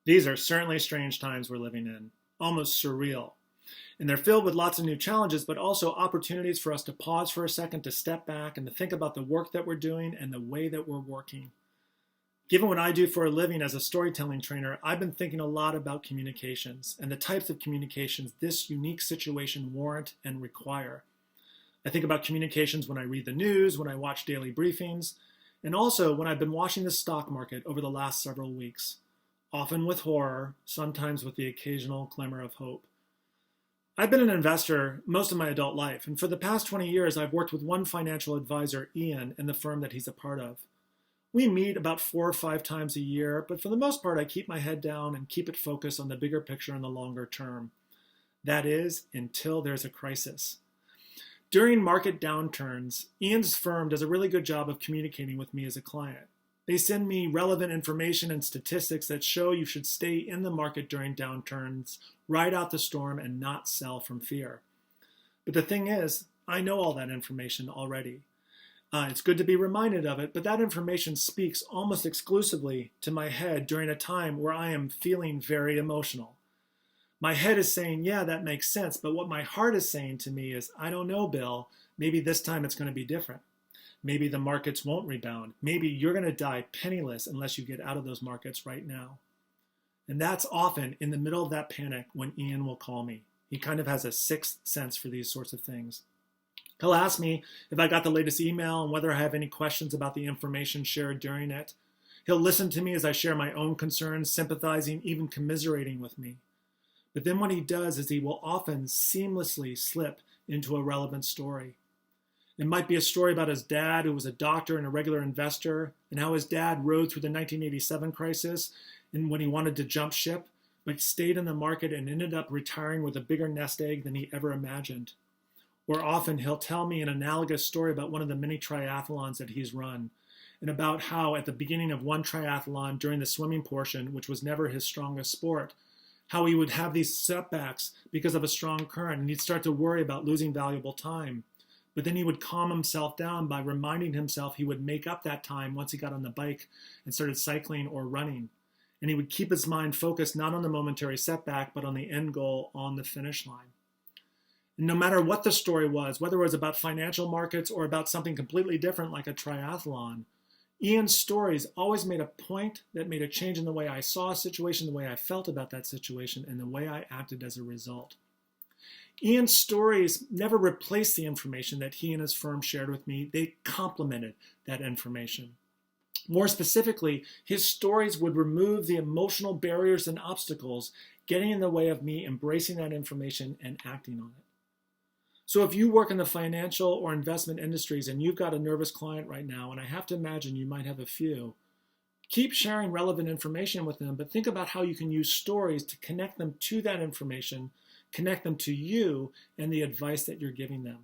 These are certainly strange times we're living in, almost surreal. And they're filled with lots of new challenges, but also opportunities for us to pause for a second, to step back, and to think about the work that we're doing and the way that we're working. Given what I do for a living as a storytelling trainer, I've been thinking a lot about communications and the types of communications this unique situation warrant and require. I think about communications when I read the news, when I watch daily briefings, and also when I've been watching the stock market over the last several weeks, often with horror, sometimes with the occasional glimmer of hope. I've been an investor most of my adult life, and for the past 20 years, I've worked with one financial advisor, Ian, in the firm that he's a part of. We meet about 4 or 5 times a year, but for the most part, I keep my head down and keep it focused on the bigger picture in the longer term. That is, until there's a crisis. During market downturns, Ian's firm does a really good job of communicating with me as a client. They send me relevant information and statistics that show you should stay in the market during downturns, ride out the storm, and not sell from fear. But the thing is, I know all that information already. It's good to be reminded of it, but that information speaks almost exclusively to my head during a time where I am feeling very emotional. My head is saying, yeah, that makes sense, but what my heart is saying to me is, I don't know, Bill, maybe this time it's going to be different. Maybe the markets won't rebound. Maybe you're going to die penniless unless you get out of those markets right now. And that's often in the middle of that panic when Ian will call me. He kind of has a sixth sense for these sorts of things. He'll ask me if I got the latest email and whether I have any questions about the information shared during it. He'll listen to me as I share my own concerns, sympathizing, even commiserating with me. But then what he does is he will often seamlessly slip into a relevant story. It might be a story about his dad, who was a doctor and a regular investor, and how his dad rode through the 1987 crisis and when he wanted to jump ship, but stayed in the market and ended up retiring with a bigger nest egg than he ever imagined. Or often he'll tell me an analogous story about one of the many triathlons that he's run, and about how at the beginning of one triathlon during the swimming portion, which was never his strongest sport, how he would have these setbacks because of a strong current, and he'd start to worry about losing valuable time. But then he would calm himself down by reminding himself he would make up that time once he got on the bike and started cycling or running. And he would keep his mind focused not on the momentary setback, but on the end goal on the finish line. And no matter what the story was, whether it was about financial markets or about something completely different like a triathlon, Ian's stories always made a point that made a change in the way I saw a situation, the way I felt about that situation, and the way I acted as a result. Ian's stories never replaced the information that he and his firm shared with me. They complemented that information. More specifically, his stories would remove the emotional barriers and obstacles getting in the way of me embracing that information and acting on it. So if you work in the financial or investment industries and you've got a nervous client right now, and I have to imagine you might have a few, keep sharing relevant information with them, but think about how you can use stories to connect them to that information, connect them to you and the advice that you're giving them.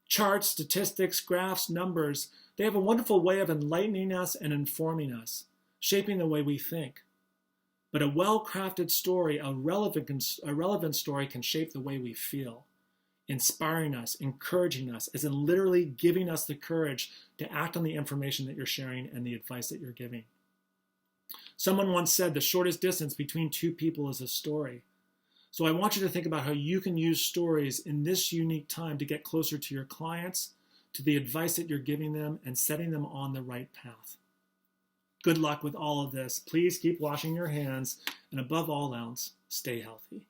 Charts, statistics, graphs, numbers, they have a wonderful way of enlightening us and informing us, shaping the way we think. But a well-crafted story, a relevant story can shape the way we feel, inspiring us, encouraging us, as in literally giving us the courage to act on the information that you're sharing and the advice that you're giving. Someone once said the shortest distance between two people is a story. So I want you to think about how you can use stories in this unique time to get closer to your clients, to the advice that you're giving them, and setting them on the right path. Good luck with all of this. Please keep washing your hands, and above all else, stay healthy.